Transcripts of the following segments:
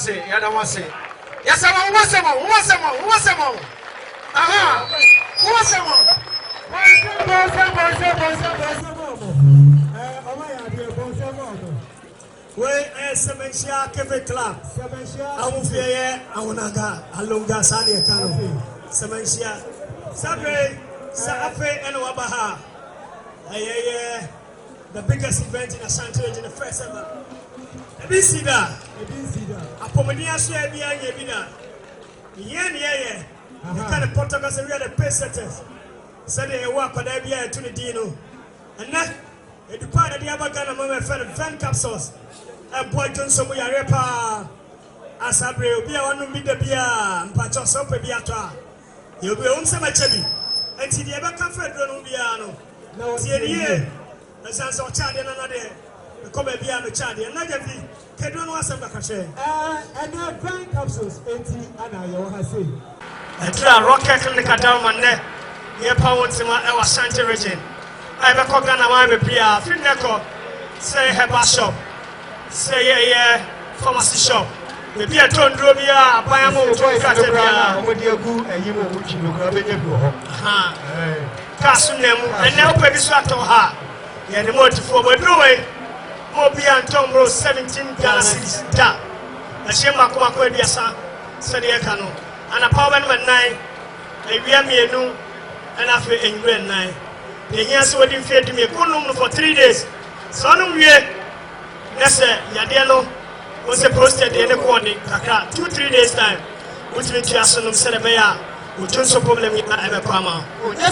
wase. Yes, I want someone. Aha. Who someone? We Sementia Keve Club. Awufie awunaga alonga sani ekano. Sementia Sabre Safe and Wabaha. The biggest event in Ashanti region, the first ever. Ebisida. Apomedia share bia yebida. Yen the kind of Portugal we are the pace setters. Said they work on the bia to the dino. And that a depart of the Abagana moment for the van capsules. A boy Johnson we are repa. Asabre bia one meet the beer and patch us up a biatra. You'll be on some chebi. And see the Abaka Federal Biano. No, see the sense of Chad and another. Come a beer the Chad and not every Kedron was a Bacashe. And your van capsules, 80 and I say. And rocket in the Cadamane, your power to my Ashanti region. I have a Kogana Mami Pia, Finneco, say Heba shop, say pharmacy shop. The beer tone Drobia, Bayamo, Catabia, with your good and you will look Casunem, and now pay this to her. Yet the motive forward way. Mobia and Tom Rose 17 galaxies. Da. A shema Kumakwediasa, Sadiakano, and a power man 9, a Viamianu, and after England 9. The years waiting fear to me for 3 days. Sonum ye, yes, Yadiano was supposed to the corner, 2-3 days time, which means Yasunum Sedabaya, which is a problem in my Pama.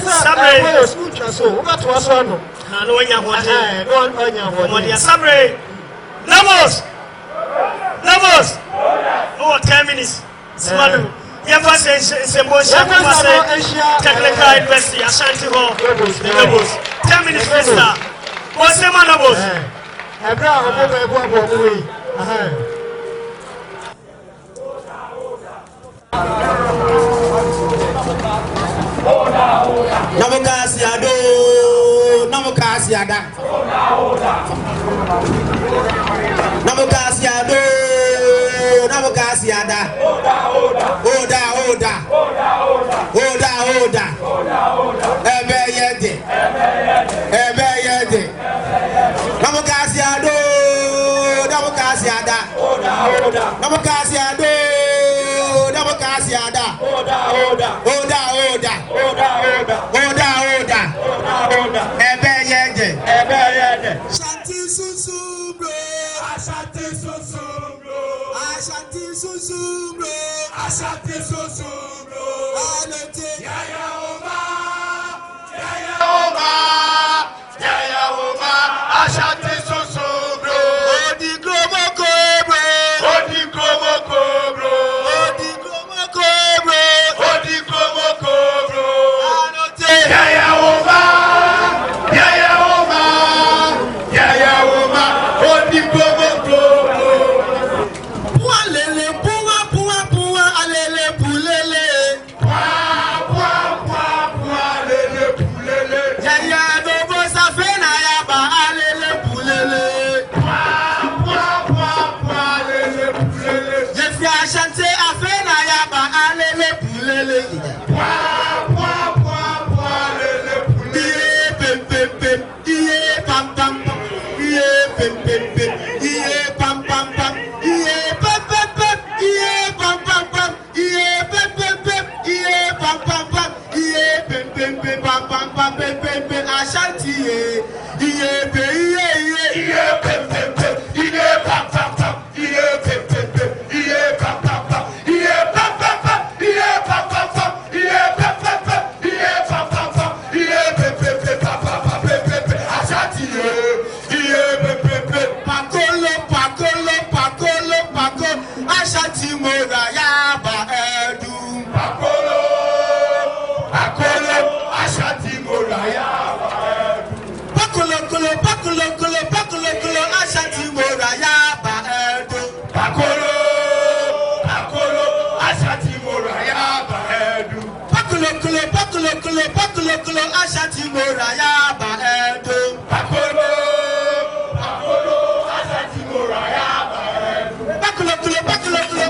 Sabre, so what was one? Sabre, Lamos, oh, 10 minutes. Smadu, Yavas Technical University, Ashanti Hall, 10 minutes, Mr. What's the man of us? Pakolo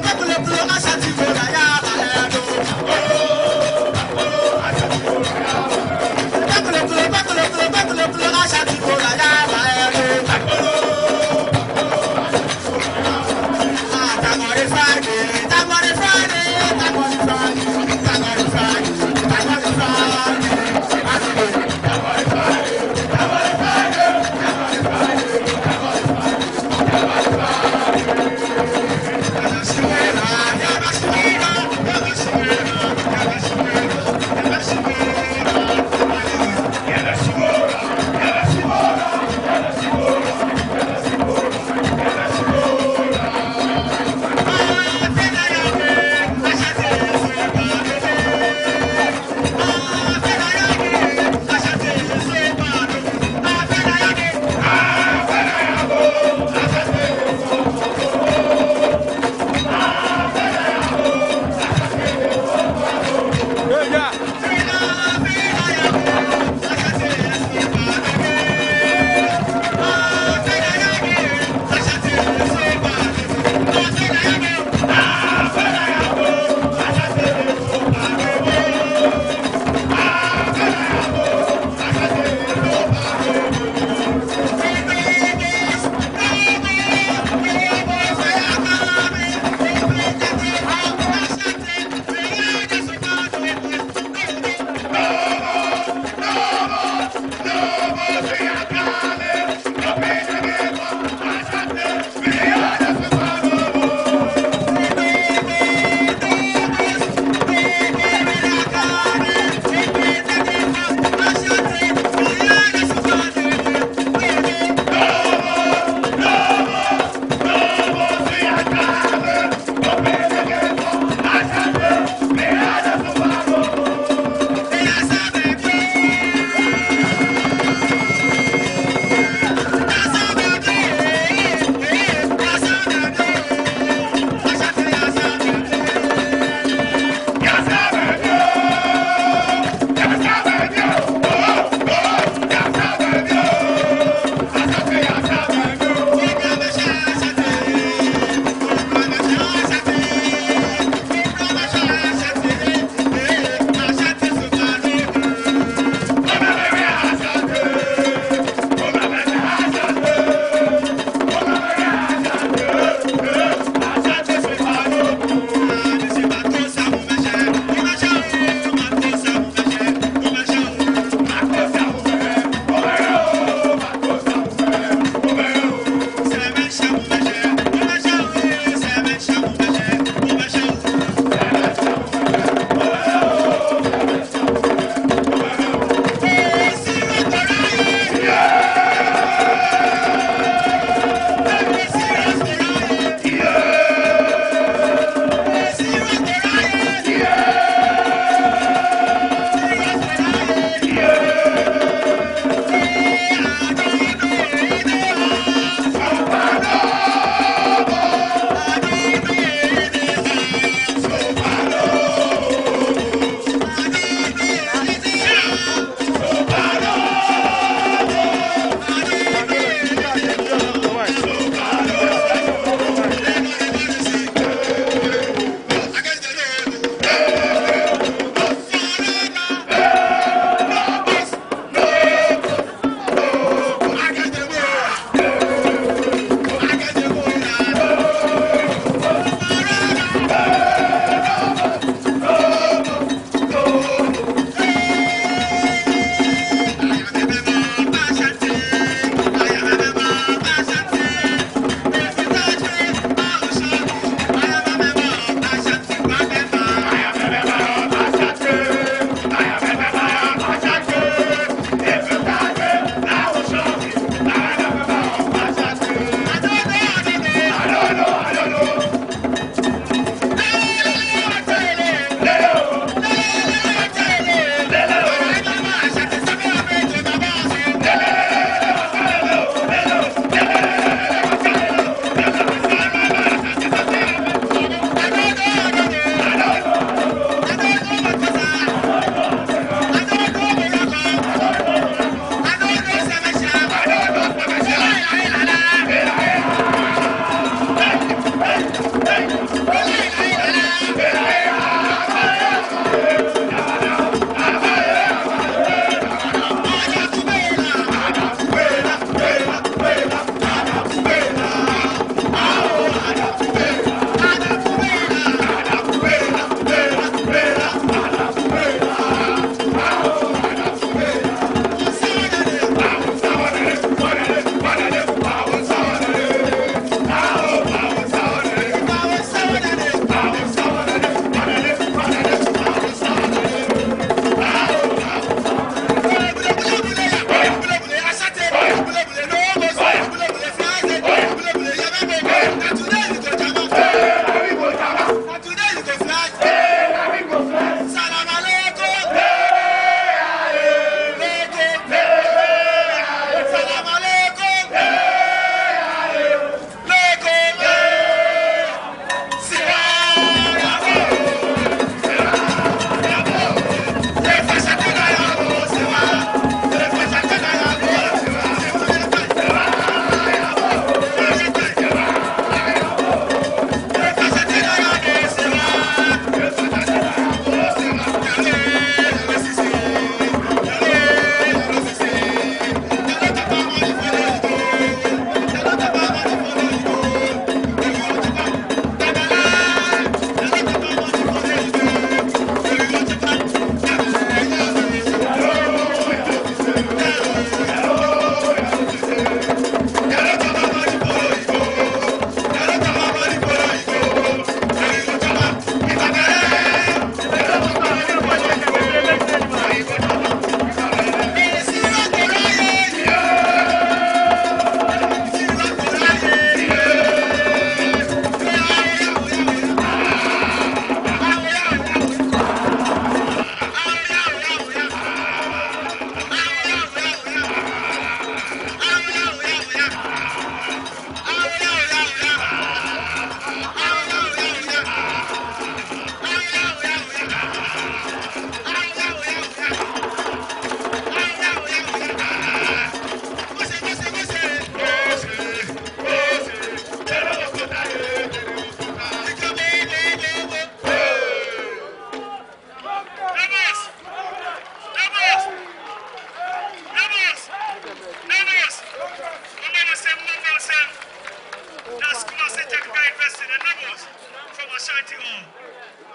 Ashanti all.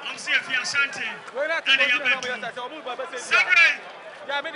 I'm saying for Ashanti. And they are